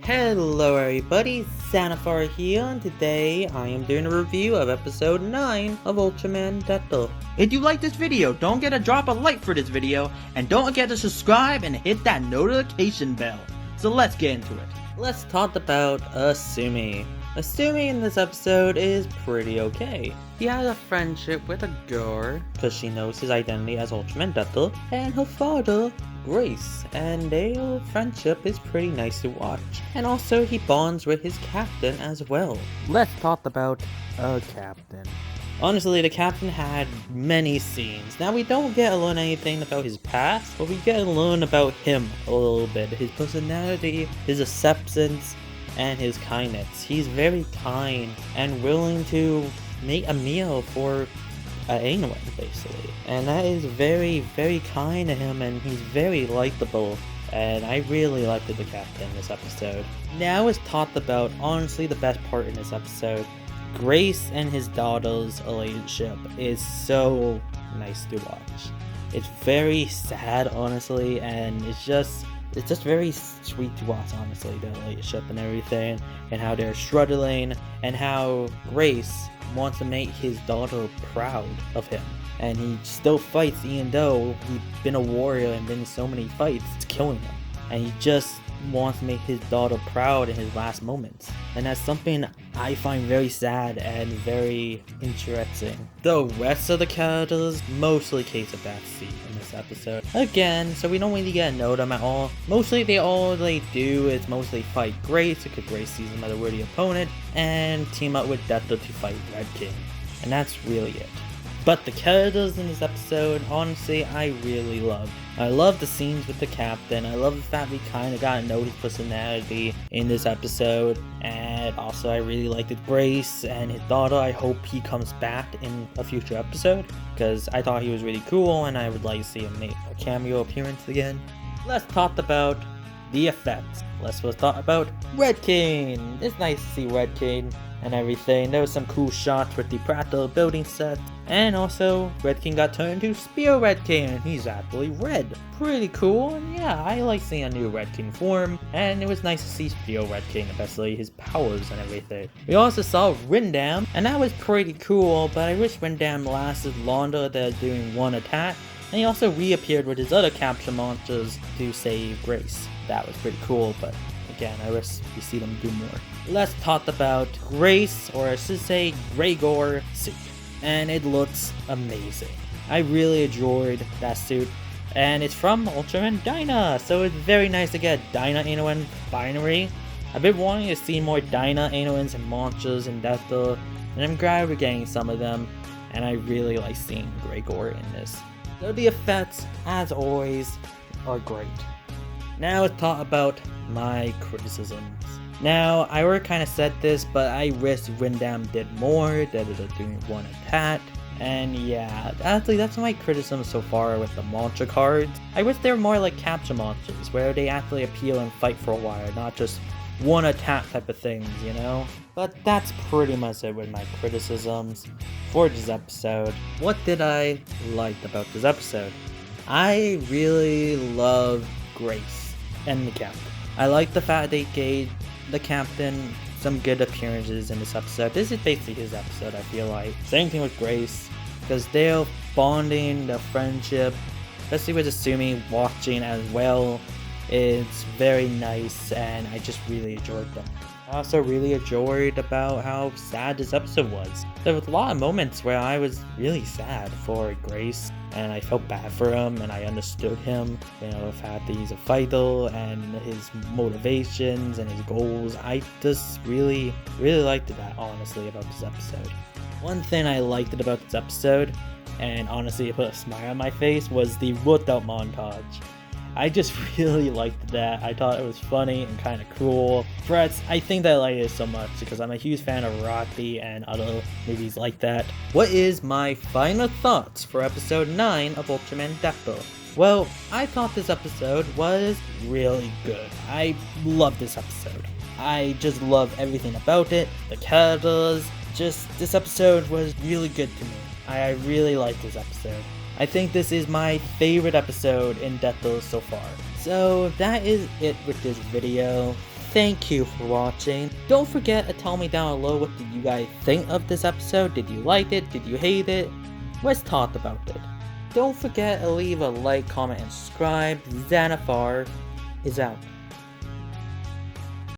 Hello everybody, Sanafar here, and today I am doing a review of episode 9 of Ultraman Detto. If you like this video, don't forget to drop a like for this video, and don't forget to subscribe and hit that notification bell. So let's get into it. Let's talk about Asumi. Asumi in this episode is pretty okay. He has a friendship with a girl, because she knows his identity as Ultraman Detto, and her father, Grace, and their friendship is pretty nice to watch. And also he bonds with his captain as well. Let's talk about a captain. Honestly, the captain had many scenes. Now we don't get to learn anything about his past, but we get to learn about him a little bit. His personality, his acceptance, and his kindness. He's very kind and willing to make a meal for anyone, basically. And that is very, very kind of him, and he's very likable. And I really liked the captain in this episode. Now is talked about, honestly, the best part in this episode. Grace and his daughter's relationship is so nice to watch. It's very sad, honestly, and it's just very sweet to watch, honestly, their relationship and everything, and how they're struggling, and how Grace wants to make his daughter proud of him. And he still fights even though he's been a warrior and been in so many fights, it's killing him. And he just wants to make his daughter proud in his last moments. And that's something I find very sad and very interesting. The rest of the characters mostly case a backseat in this episode. Again, so we don't really get to know them at all. Mostly all they do is mostly fight Grace, because Grace sees them as a worthy opponent, and team up with Detto to fight Red King. And that's really it. But the characters in this episode, honestly, I really love. I love the scenes with the captain. I love the fact we kind of got to know his personality in this episode. And also, I really liked Grace and his daughter. I hope he comes back in a future episode, because I thought he was really cool, and I would like to see him make a cameo appearance again. Let's talk about the effects. Let's first talk about Red King. It's nice to see Red King and everything. There was some cool shots with the practical building set. And also, Red King got turned into Spear Red King, and he's actually red. Pretty cool, and yeah, I like seeing a new Red King form, and it was nice to see Spear Red King, especially his powers and everything. We also saw Rindam, and that was pretty cool, but I wish Rindam lasted longer than doing one attack. And he also reappeared with his other capture monsters to save Grace. That was pretty cool, but again, I wish we see them do more. Let's talk about Grace, or I should say Gregor suit. And it looks amazing. I really enjoyed that suit. And it's from Ultraman Dyna, so it's very nice to get Dyna Inouen binary. I've been wanting to see more Dyna Inouens and monsters in Detto, and I'm glad we're getting some of them. And I really like seeing Gregor in this. So the effects, as always, are great. Now let's talk about my criticisms. Now, I already kind of said this, but I wish Rindam did more, that it was doing one attack. And yeah, actually that's my criticism so far with the monster cards. I wish they were more like capture monsters, where they actually appeal and fight for a while, not just one attack type of things, you know? But that's pretty much it with my criticisms for this episode. What did I like about this episode? I really love Grace and the captain. I like the fact they gave the captain some good appearances in this episode. This is basically his episode, I feel like. Same thing with Grace, because they're bonding, their friendship, especially with Asumi watching as well. It's very nice, and I just really enjoyed them. I also really enjoyed about how sad this episode was. There was a lot of moments where I was really sad for Grace, and I felt bad for him, and I understood him. You know, the fact that he's a fighter, and his motivations, and his goals. I just really liked that, honestly, about this episode. One thing I liked about this episode, and honestly it put a smile on my face, was the workout montage. I just really liked that. I thought it was funny and kind of cool. Frets, I think that I like it so much because I'm a huge fan of Rocky and other movies like that. What is my final thoughts for episode 9 of Ultraman Detto? Well, I thought this episode was really good. I love this episode. I just love everything about it. The characters. This episode was really good to me. I really liked this episode. I think this is my favorite episode in Detto so far. So that is it with this video. thank you for watching. Don't forget to tell me down below what did you guys think of this episode. Did you like it? Did you hate it? Let's talk about it. Don't forget to leave a like, comment, and subscribe. Xanathar is out.